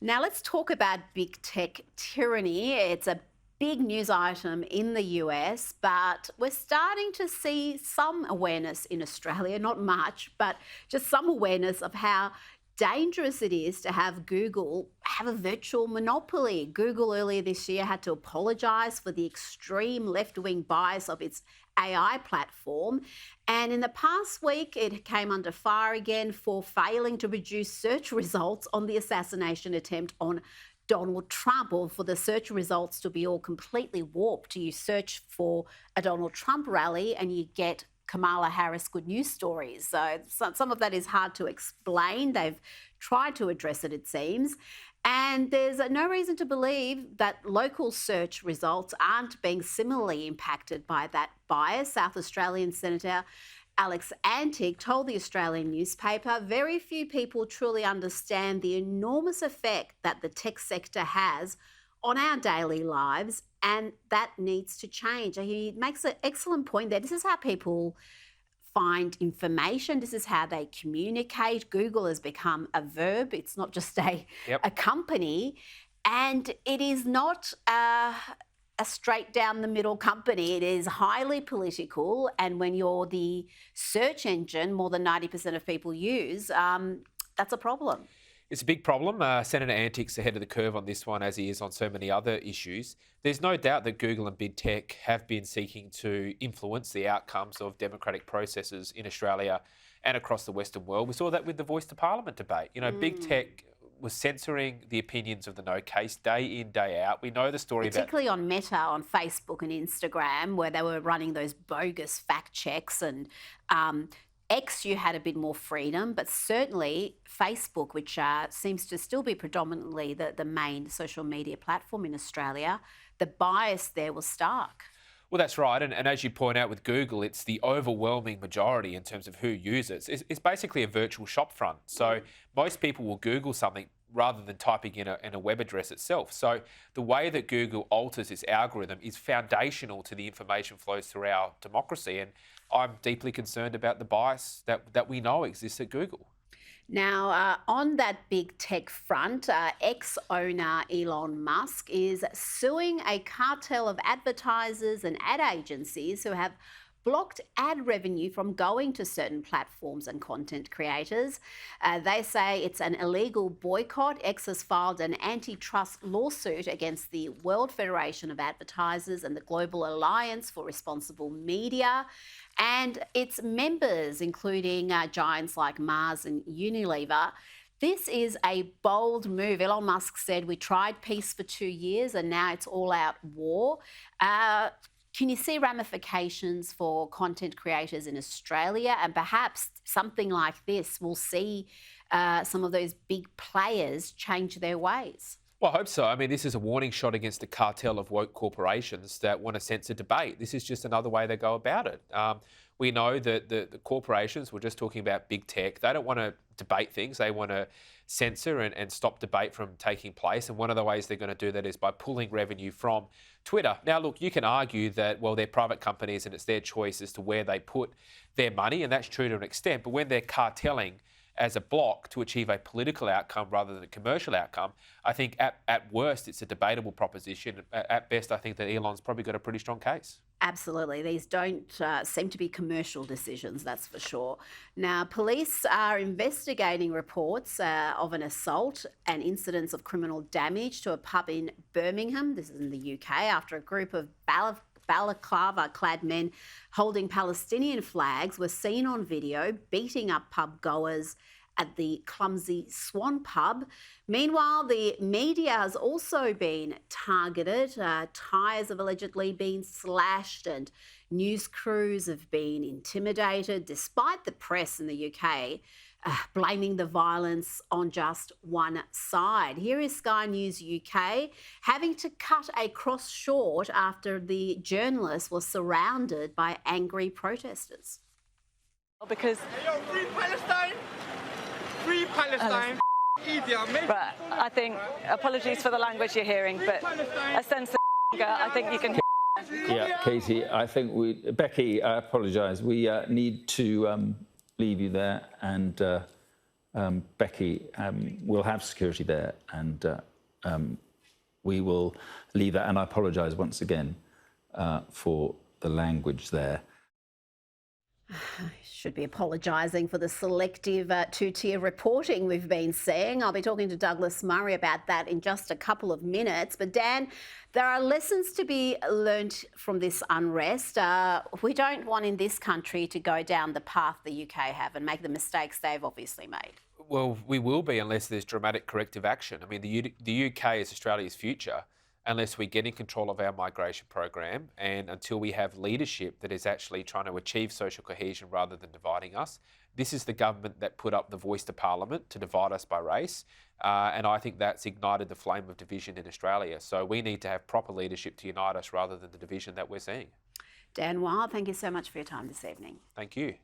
Now let's talk about big tech tyranny. It's a big news item in the US, but we're starting to see some awareness in Australia, not much, but just some awareness of how dangerous it is to have Google have a virtual monopoly. Google earlier this year had to apologise for the extreme left-wing bias of its AI platform. And in the past week, it came under fire again for failing to produce search results on the assassination attempt on Donald Trump, or for the search results to be all completely warped. You search for a Donald Trump rally and you get Kamala Harris good news stories. So some of that is hard to explain. They've tried to address it, it seems. And there's no reason to believe that local search results aren't being similarly impacted by that bias. South Australian Senator Alex Antic told the Australian newspaper, very few people truly understand the enormous effect that the tech sector has on our daily lives, and that needs to change. He makes an excellent point there. This is how people find information. This is how they communicate. Google has become a verb. It's not just a company. And it is not a straight down the middle company. It is highly political. And when you're the search engine more than 90% of people use, that's a problem. It's a big problem. Senator Antic's ahead of the curve on this one, as he is on so many other issues. There's no doubt that Google and big tech have been seeking to influence the outcomes of democratic processes in Australia and across the Western world. We saw that with the Voice to Parliament debate. You know, big tech was censoring the opinions of the no case day in, day out. We know the story particularly on Meta, on Facebook and Instagram, where they were running those bogus fact checks, and X, you had a bit more freedom, but certainly Facebook, which seems to still be predominantly the main social media platform in Australia, the bias there was stark. Well, that's right. And as you point out with Google, it's the overwhelming majority in terms of who uses it. It's basically a virtual shopfront. So most people will Google something rather than typing in a web address itself. So the way that Google alters its algorithm is foundational to the information flows through our democracy. And I'm deeply concerned about the bias that we know exists at Google. Now, on that big tech front, ex-owner Elon Musk is suing a cartel of advertisers and ad agencies who have blocked ad revenue from going to certain platforms and content creators. They say it's an illegal boycott. X has filed an antitrust lawsuit against the World Federation of Advertisers and the Global Alliance for Responsible Media, and its members, including giants like Mars and Unilever. This is a bold move. Elon Musk said, we tried peace for 2 years and now it's all-out war. Can you see ramifications for content creators in Australia? And perhaps something like this will see some of those big players change their ways. Well, I hope so. I mean, this is a warning shot against the cartel of woke corporations that want to censor debate. This is just another way they go about it. We know that the corporations, we're just talking about big tech, they don't want to debate things. They want to censor and stop debate from taking place. And one of the ways they're going to do that is by pulling revenue from Twitter. Now, look, you can argue that, well, they're private companies and it's their choice as to where they put their money, and that's true to an extent. But when they're cartelling as a bloc to achieve a political outcome rather than a commercial outcome, I think at worst it's a debatable proposition. At best, I think that Elon's probably got a pretty strong case. Absolutely. These don't seem to be commercial decisions, that's for sure. Now, police are investigating reports of an assault and incidents of criminal damage to a pub in Birmingham, this is in the UK, after a group of balaclava-clad men holding Palestinian flags were seen on video beating up pub goers at the clumsy Swan pub. Meanwhile, the media has also been targeted. Tyres have allegedly been slashed and news crews have been intimidated, despite the press in the UK blaming the violence on just one side. Here is Sky News UK having to cut a cross short after the journalist was surrounded by angry protesters. Because free Palestine! Free Palestine! But I think, apologies for the language you're hearing, but a sense of I think you can hear. Yeah, Katie, I think Becky, I apologise. We need to leave you there and Becky, we'll have security there, and we will leave that. And I apologise once again for the language there. Should be apologising for the selective two-tier reporting we've been seeing. I'll be talking to Douglas Murray about that in just a couple of minutes. But Dan, there are lessons to be learnt from this unrest. We don't want in this country to go down the path the UK have and make the mistakes they've obviously made. Well, we will be unless there's dramatic corrective action. I mean, the UK is Australia's future unless we get in control of our migration program and until we have leadership that is actually trying to achieve social cohesion rather than dividing us. This is the government that put up the voice to Parliament to divide us by race, and I think that's ignited the flame of division in Australia. So we need to have proper leadership to unite us rather than the division that we're seeing. Dan Wild, thank you so much for your time this evening. Thank you.